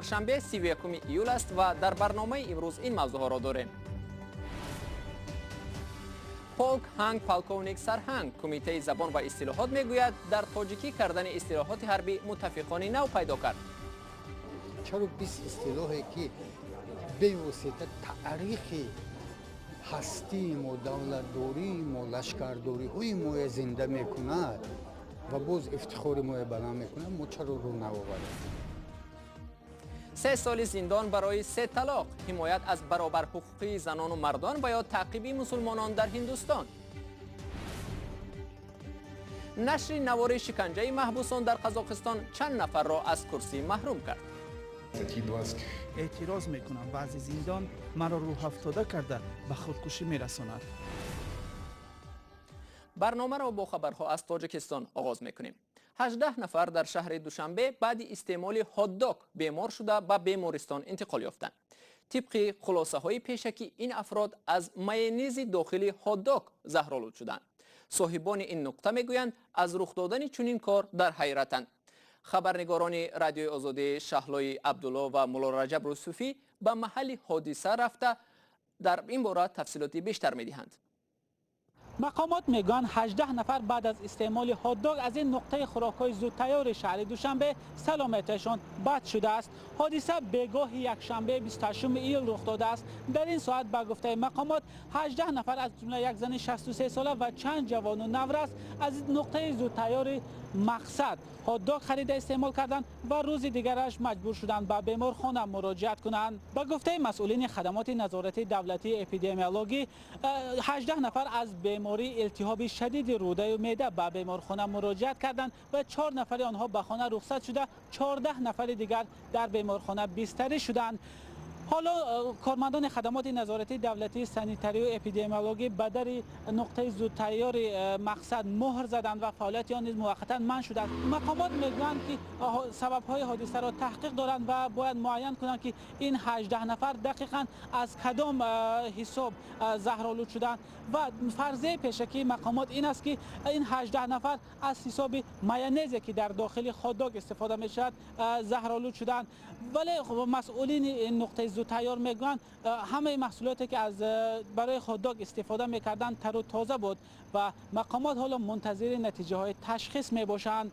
چهارشنبه 31 ایول است و در برنامه امروز این موضوع ها را داریم. پولک هنگ پالکونیک سرهنگ کمیته زبان و اصطلاحات میگوید در تاجیکی کردن اصطلاحات حربی متفقانه نو پیدا کرد. چرا 20 اصطلاحی که به واسطه تاریخی هستی ما دولتداری ما لشکرداری های ما زنده میکند و باز افتخار ما بلند میکنه، ما چرا رو نوآوریم؟ 3 سال زندان برای 3 طلاق، حمایت از برابر حقوقی زنان و مردان و یا تعقیب مسلمانان در هندوستان. نشر نوار شکنجه محبوسان در قزاقستان چند نفر را از کرسی محروم کرد. اعتراض میکنم وضع زندان مرا روح افتاده کرده به خودکشی میرساند. برنامه را با خبرها از تاجیکستان آغاز میکنیم. 18 نفر در شهر دوشنبه بعد استعمال هات داگ بیمار شده به بیمارستان انتقال یافتند. طبق خلاصه های پیشکی این افراد از مایونز داخلی هات داگ زهرآلود شدند. صاحبان این نقطه میگویند از رخ دادن چنین کار در حیرتند. خبرنگاران رادیوی آزادی شهلای عبدالله و مولا رجب رسوفی به محل حادثه رفته در این باره تفصیلات بیشتر میدهند. مقامات میگن 18 نفر بعد از استعمال هات داگ از این نقطه خوراک‌های زودتیار شهر دوشنبه سلامتیشان بد شده است. حادثه بگاه یک شنبه 28 ایل رخ داده است. در این ساعت به گفته مقامات 18 نفر از جمله یک زن 63 ساله و چند جوان و نورس از نقطه زودتیار مقصد هات داگ خرید استعمال کردند و روز دیگرش مجبور شدند به بیمارخانه مراجعت کنند. به گفته مسئولین خدمات نظارت دولتی اپیدمیولوژی 18 نفر از بیماری التهاب شدید روده و معده به بیمارخانه مراجعت کردند و 4 نفر آنها به خانه رخصت شده، 14 نفر دیگر در بیمارخانه بستری شدند. حالا کارمندان خدمات نظارتی دولتی سانیتاری و اپیدمیولوژی به در نقطه زودتیار مقصد مهر زدند و فعالیت آن نیز موقتا منع شده است. مقامات میگویند که سبب‌های حادثه را تحقیق دارند و باید معین کنند که این 18 نفر دقیقاً از کدام حساب زهرآلود شدند و فرضیه پیشکی مقامات این است که این 18 نفر از حساب مایونزی که در داخل هات داگ استفاده می‌شود زهرآلود شدند. ولی مسئولین این نقطه زودتیار میگویند همه محصولاتی که از برای هات داگ استفاده میکردند تر و تازه بود و مقامات حالا منتظر نتیجه های تشخیص میباشند.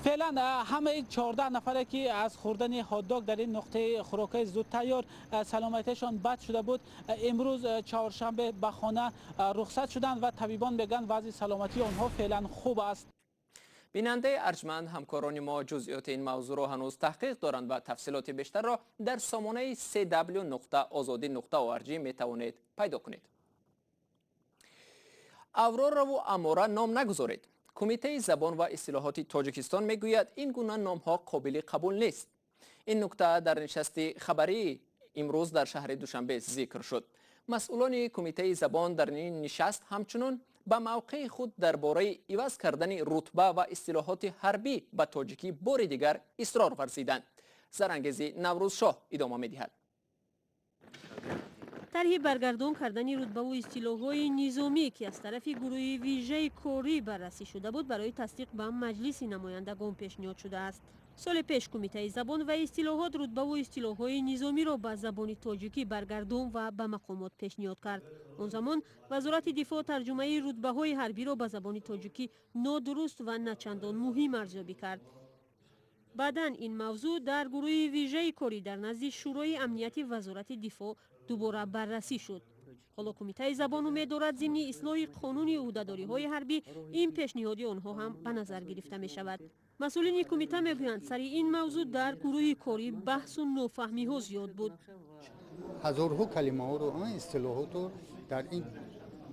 فعلا همه 14 نفره که از خوردن هات داگ در این نقطه خوراک زودتیار سلامتیشان بد شده بود امروز چهارشنبه به خانه رخصت شدند و طبیبان میگن وضع سلامتی آنها فعلا خوب است. بیننده ارجمند، همکاران ما جزئیات این موضوع را هنوز تحقیق دارند و تفصیلات بیشتر را در سامانه cw.azadi.org می توانید پیدا کنید. اورورا و امورا نام نگذارید. کمیته زبان و اصطلاحات تاجیکستان میگوید این گونه نام ها قابل قبول نیست. این نکته در نشست خبری امروز در شهر دوشنبه ذکر شد. مسئولان کمیته زبان در این نشست همچنین به موقع خود درباره عوض کردن رتبه و اصطلاحات حربی به تاجیکی بار دیگر اصرار ورزیدند. زرانگیزی نوروز شاه ادامه می‌دهد. طرح برگردان کردن رتبه و اصطلاح‌های نظامی که از طرف گروه ویژه کوری بررسی شده بود برای تصدیق به مجلس نمایندگان پیشنهاد شده است. سال پیش کمیته زبان و اصطلاحات رتبه و اصطلاح‌های نظامی را به زبان تاجیکی برگردان و به مقامات پیشنهاد کرد. آن زمان وزارت دفاع ترجمه رتبه‌های حربی را به زبان تاجیکی نادرست و نه چندان مهم ارزیابی کرد. بعداً این موضوع در گروه ویژه کوری در نزد شورای امنیت وزارت دفاع دوباره بررسی شد. حالا کمیته زبان امید دارد ضمن اصلاح قانون عهده‌داری‌های حربی این پیشنهاد آنها هم به نظر گرفته می شود. مسئولین کمیته میگویند سر این موضوع در گروه کوری بحث و نافهمی ها زیاد بود. هزارها کلمه ها رو اصطلاحات رو در این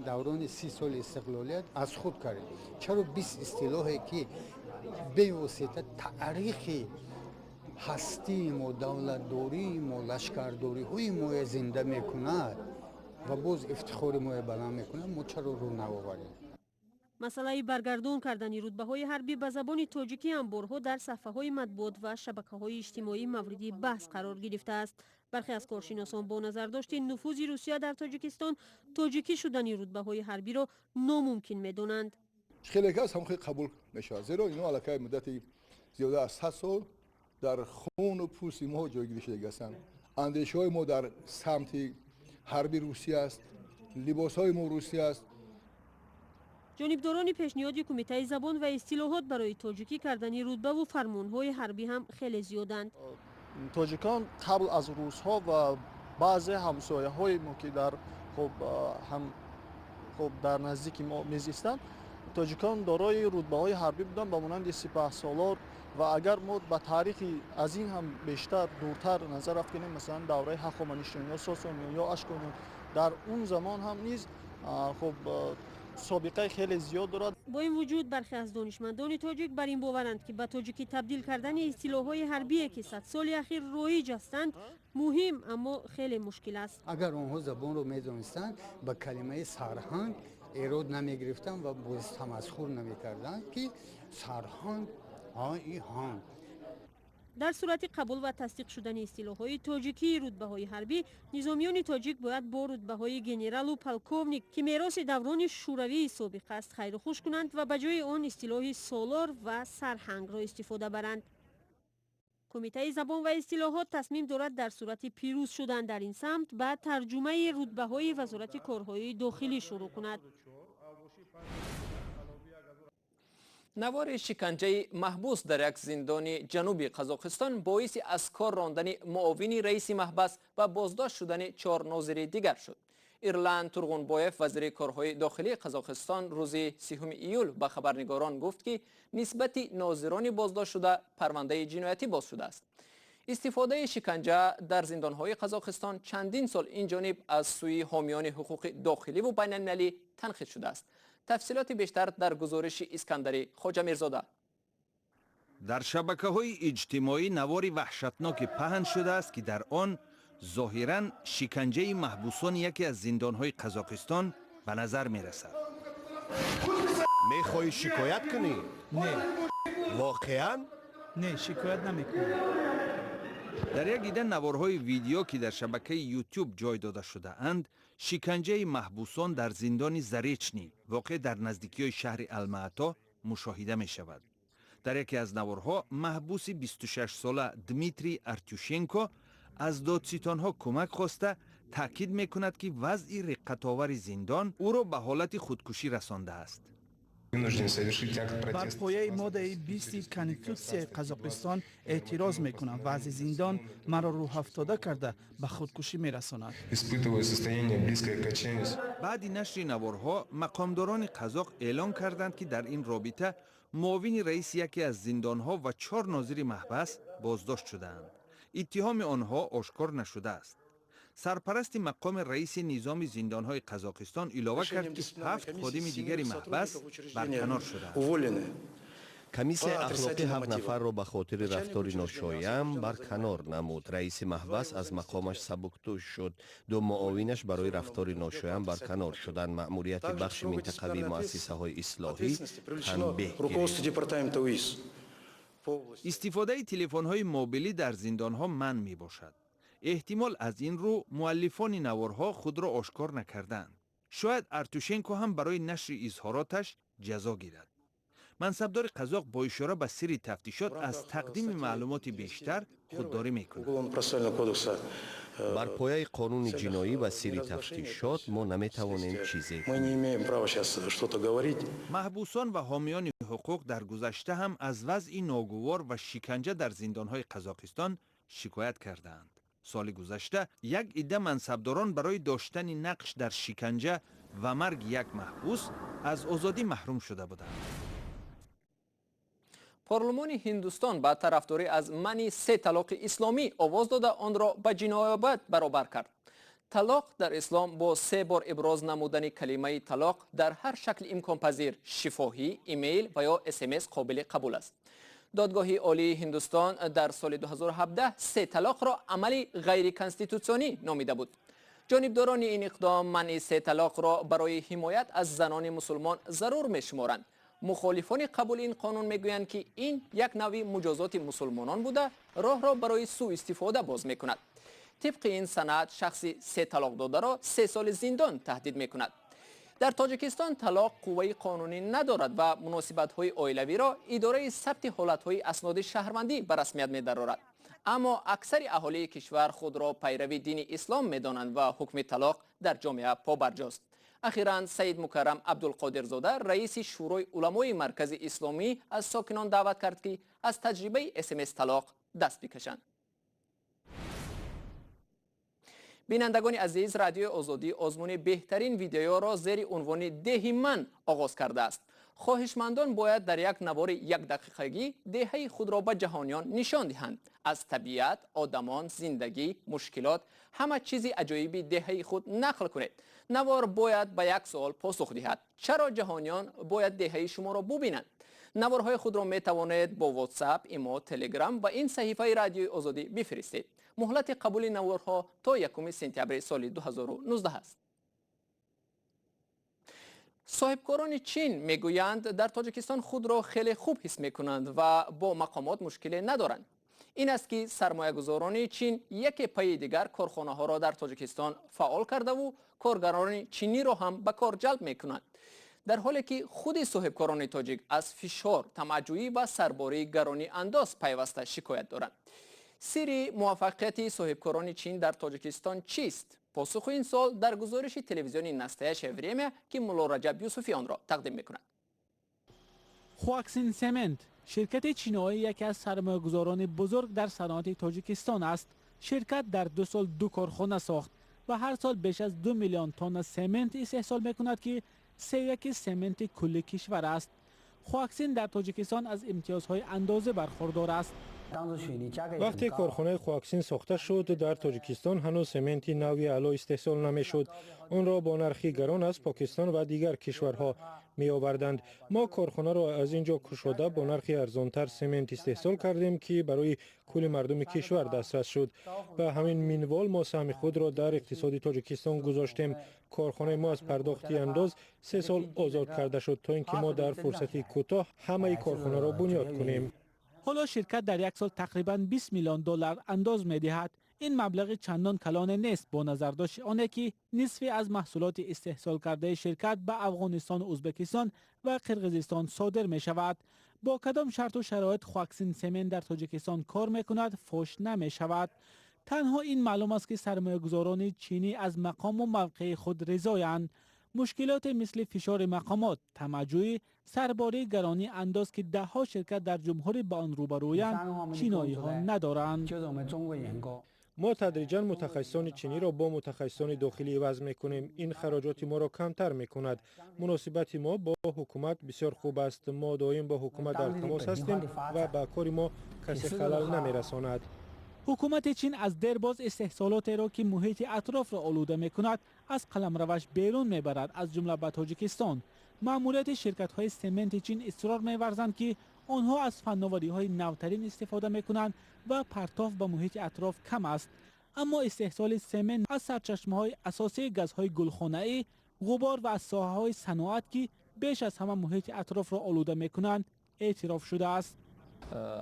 دوران 30 سال استقلالیت از خود کردیم. چرا 20 اصطلاحی که به واسطه تاریخی هستی ما دولتداری ما لشکرداری های ما زنده میکند و باز افتخار ما بلند میکنه، ما چرا رو نوآوریم؟ مسئله برگردان کردن رتبه‌های حربی به زبان تاجیکی هم بارها در صفحه‌های مطبوعات و شبکه‌های اجتماعی مورد بحث قرار گرفته است. برخی از کارشناسان با نظر داشت نفوذ روسیه در تاجیکستان تاجیکی شدن رتبه‌های حربی را ناممکن می‌دانند. خیلی کس هم خیلی قبول میشه، زیرا اینا علاقه مدت زیاده از 100 سال در خون و پوست ما جایگیری شده هستند. اندیشه های ما در سمت حربی روسیه است، لباس های ما روسیه است. جانبداران پیشنهاد کمیته زبان و اصطلاحات برای تاجیکی کردن رتبه و فرمانهای حربی هم خیلی زیادند. تاجیکان قبل از روس‌ها و بعضی همسایه‌های ما که در در نزدیک ما میزیستند، تاجیکان دارای رتبه‌های حربی بودند به مانند سپهسالار و اگر ما به تاریخی از این هم بیشتر دورتر نظر افکنیم، مثلا دوره هخامنشیان یا ساسانیان یا اشکانیان، در اون زمان هم نیز سابقه خیلی زیاد دارد. با این وجود برخی از دانشمندان تاجیک بر این باورند که به تاجیکی تبدیل کردن اصطلاح‌های حربی که 100 سال اخیر رایج هستند مهم اما خیلی مشکل است. اگر آنها زبان رو می‌دانستند با کلمه سرهنگ ایراد نمی‌گرفتند و باز تمسخر نمی‌کردند که سرهنگ این هنگ. در صورت قبول و تصدیق شدن اصطلاح‌های تاجیکی رتبه‌های حربی، نظامیان تاجیک باید با رتبه‌های گنرال و پلکوونیک که میراث دوران شوروی سابق است خیر و خوش کنند و به جای آن اصطلاح سالار و سرهنگ را استفاده برند. کمیته زبان و اصطلاحات تصمیم دارد در صورت پیروز شدن در این سمت بعد ترجمه رتبه‌های وزارت کارهای داخلی شروع کند. نوار شکنجه محبوس در یک زندان جنوبی قزاقستان باعث از کار راندن معاون رئیس محبس و بازداشت شدن 4 ناظر دیگر شد. ایرلند تورغونبایف وزیر کارهای داخلی قزاقستان روز 30 ایول به خبرنگاران گفت که نسبت ناظران بازداشت شده پرونده جنایتی باز شده است. استفاده شکنجه در زندانهای قزاقستان چندین سال این جانب از سوی حامیان حقوق داخلی و بین المللی تنقید شده است. تفصیلات بیشتر در گزارش اسکندری خواجه میرزاده. در شبکه‌های اجتماعی نواری وحشتناک پهن شده است که در آن ظاهراً شکنجه محبوسان یکی از زندان‌های قزاقستان به نظر می‌رسد. می‌خوای شکایت کنی؟ نه. واقعاً؟ نه، شکایت نمی‌کنم. در یک دیدن نوارهای ویدیو که در شبکه یوتیوب جای داده شده اند، شکنجه محبوسان در زندان زریچنی واقع در نزدیکی شهر المعطا مشاهده می شود. در یکی از نوارها محبوس 26 ساله دمیتری ارتیوشنکو از دادستانها کمک خواسته تاکید می کند که وضع رقت‌آور زندان او را به حالت خودکشی رسانده است. بر پایه ماده 20 کنستیتوسیای قزاقستان اعتراض میکنم. وضع زندان مرا روح افتاده کرده به خودکشی میرساند. بعد نشر نوارها مقامداران قزاق اعلان کردند که در این رابطه معاون رئیس یکی از زندانها و 4 ناظر محبس بازداشت شدند. اتهام آنها آشکار نشده است. سرپرست مقام رئیس نظام زندانهای قزاقستان علاوه کرد که 7 خادم دیگر محبس برکنار شدند. کمیسیون اخلاقی 7 نفر را به خاطر رفتار ناشایان برکنار نمود. رئیس محبس از مقامش سبکدوش شد. 2 معاونش برای رفتار ناشایان برکنار شدند. مأموریت بخش منطقوی مؤسسه های اصلاحی تنبیه گرفت. استفاده تلفن های موبیلی در زندان ها منع می باشد. احتمال از این رو مؤلفان نوارها خود را آشکار نکردند. شاید ارتوشنکو هم برای نشر اظهاراتش جزا گیرد. منصبدار قزاق با اشاره به سری تفتیشات از تقدیم معلومات بیشتر خودداری میکند. بر پایه قانون جنایی و سری تفتیشات ما نمیتوانیم چیزی کنیم. محبوسان و حامیان حقوق در گذشته هم از وضع ناگوار و شکنجه در زندانهای قزاقستان شکایت کردند. سال گذشته یک عده منصبداران برای داشتن نقش در شکنجه و مرگ یک محبوس از آزادی محروم شده بودند. پارلمان هندوستان با طرفداری از منع 3 طلاق اسلامی آواز داده آن را به جنایت برابر کرد. طلاق در اسلام با 3 بار ابراز نمودن کلمه طلاق در هر شکل امکان پذیر، شفاهی، ایمیل و یا SMS قابل قبول است. دادگاه عالی هندوستان در سال 2017 3 طلاق را عمل غیر کانستیتوسیونی نامیده بود. جانبداران این اقدام منع 3 طلاق را برای حمایت از زنان مسلمان ضرور می‌شمارند. مخالفان قبول این قانون میگویند که این یک نوع مجازات مسلمانان بوده راه را برای سوء استفاده باز میکند. طبق این سند شخصی 3 طلاق داده را 3 سال زندان تهدید میکند. در تاجیکستان طلاق قوه قانونی ندارد و مناسبت‌های عائلوی را اداره ثبت حالت‌های اسناد شهروندی به رسمیت می‌درآورد. اما اکثر اهالی کشور خود را پیروی دین اسلام می‌دانند و حکم طلاق در جامعه پابرجاست. اخیراً سید مکرم عبدالقادرزاده رئیس شورای علمای مرکز اسلامی از ساکنان دعوت کرد که از تجربه SMS طلاق دست بکشند. بینندگان عزیز، رادیو آزادی آزمون بهترین ویدیو را زیر عنوان دهه من آغاز کرده است. خواهشمندان باید در یک نوار 1 دقیقگی دهه خود را به جهانیان نشان دهند. از طبیعت، آدمان، زندگی، مشکلات، همه چیز عجایبی دهه خود نقل کنید. نوار باید به یک سوال پاسخ دهد: چرا جهانیان باید دهه شما را ببینند؟ نوارهای خود را می توانید با واتساپ، ایمو، تلگرام و این صحیفه رادیو آزادی بفرستید. مهلت قبول نوارها تا 1 سپتامبر سال 2019 است. صاحبکاران چین میگویند در تاجیکستان خود را خیلی خوب حس میکنند و با مقامات مشکلی ندارند. این است که سرمایه‌گذاران چین یک پای دیگر کارخانه ها را در تاجیکستان فعال کرده و کارگران چینی را هم به کار جلب میکنند، در حالی که خود صاحبکاران تاجیک از فشار، طمع‌جویی و سرباری گرانی انداز پیوسته شکایت دارند. سری موفقیت صاحبکاران چین در تاجیکستان چیست؟ پاسخ این سال در گزارش تلویزیونی نسته شوریمه که مولا رجب یوسفی آن را تقدیم میکند. خواکسین سمنت شرکت چینایی یکی از سرمایه‌گذاران بزرگ در صنعت تاجیکستان است. شرکت در 2 سال 2 کارخانه ساخت و هر سال بیش از 2 میلیون تن سمنت استحصال میکند که 3/1 سمنت کل کشور است. خواکسین در تاجیکستان از امتیازهای اندازه برخوردار است. وقتی کارخانه خواکسین ساخته شد، در تاجیکستان هنوز سمنتی نوعی اعلی استحصال نمیشد. آن را با نرخی گران از پاکستان و دیگر کشورها می آوردند. ما کارخانه را از اینجا کشاده با نرخی ارزانتر سمنت استحصال کردیم که برای کل مردم کشور دسترس شد. به همین منوال ما سهم خود را در اقتصاد تاجیکستان گذاشتیم. کارخانه ما از پرداختی انداز 3 سال آزاد کرده شد تا اینکه ما در فرصتی کوتاه همه کارخانه را بنیاد کنیم. حالا شرکت در 1 سال تقریباً 20 میلیون دلار انداز می دهد. این مبلغ چندان کلان نیست با نظر داشت آنه که نصف از محصولات استحصال کرده شرکت به افغانستان، ازبکستان و قرقیزستان صادر می شود. با کدام شرط و شرایط خواکسین سمنت در تاجیکستان کار می کند فاش نمی شود. تنها این معلوم است که سرمایه‌گذاران چینی از مقام و موقع خود رضایند. مشکلات مثل فشار مقامات، طمع‌جویی، سرباری گرانی انداز که 10 شرکت در جمهوری با آن روبرویند، چینایی ها ندارند. ما تدریجاً متخصصان چینی را با متخصصان داخلی عوض می‌کنیم. این خراجات ما را کمتر می‌کند. مناسبت ما با حکومت بسیار خوب است. ما دائم با حکومت در تماس هستیم و به کار ما کسی خلل نمی‌رساند. حکومت چین از دیرباز استحصالات را که محیط اطراف را آلوده می‌کند از قلمروش بیرون می‌برد، از جمله به تاجیکستان. ماموریت شرکت‌های سمنت چین اصرار می‌ورزند که آنها از فناوری‌های نوترین استفاده می‌کنند و پرتاب به محیط اطراف کم است. اما استحصال سمنت از سرچشمه‌های اساسی گازهای گلخانه‌ای، غبار و از ساحه‌های صنعت که بیش از همه محیط اطراف را آلوده می‌کنند اعتراف شده است.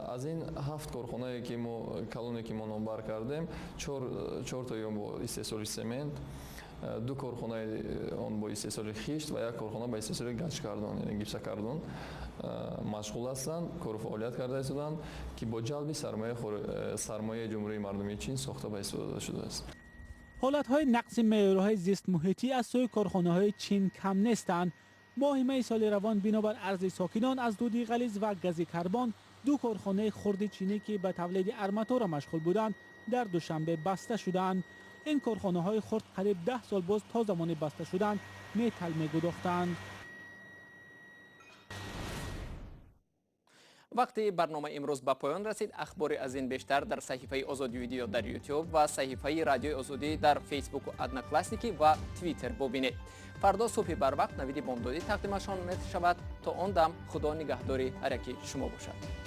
از این 7 کارخانه‌ای که ما کلونی که ما نامبر کردیم، 4 تا با استحصال سمنت، 2 کارخانه آن با استحصال خشت و 1 کارخانه با استحصال گچ کردن، یعنی گیپس کردن مشغول هستند، کار فعالیت کرده هستند که با جلب سرمایه جمهوری مردمی چین ساخته و استفاده شده است. حالت‌های نقص معیارهای زیست محیطی از سوی کارخانه‌های چین کم نیستند. ماه سال روان بنابر عرض ساکنان از دود غلیظ و گاز کربن 2 کارخانه خرد چینی که به تولید ارماتور مشغول بودند در دوشنبه بسته شدند. این کارخانه‌های خرد قریب 10 سال باز تا زمان بسته شدن متل می‌گداختند. وقتی برنامه امروز به پایان رسید، اخباری از این بیشتر در صحیفه آزادی ویدیو در یوتیوب و صحیفه رادیو آزادی در فیسبوک و ادنا کلاسیکی و توییتر ببینید. فردا صبح بر وقت نوید بامدادی تقدیمشان می‌شود. تا آن دم خدا نگهداری هر یکی شما باشد.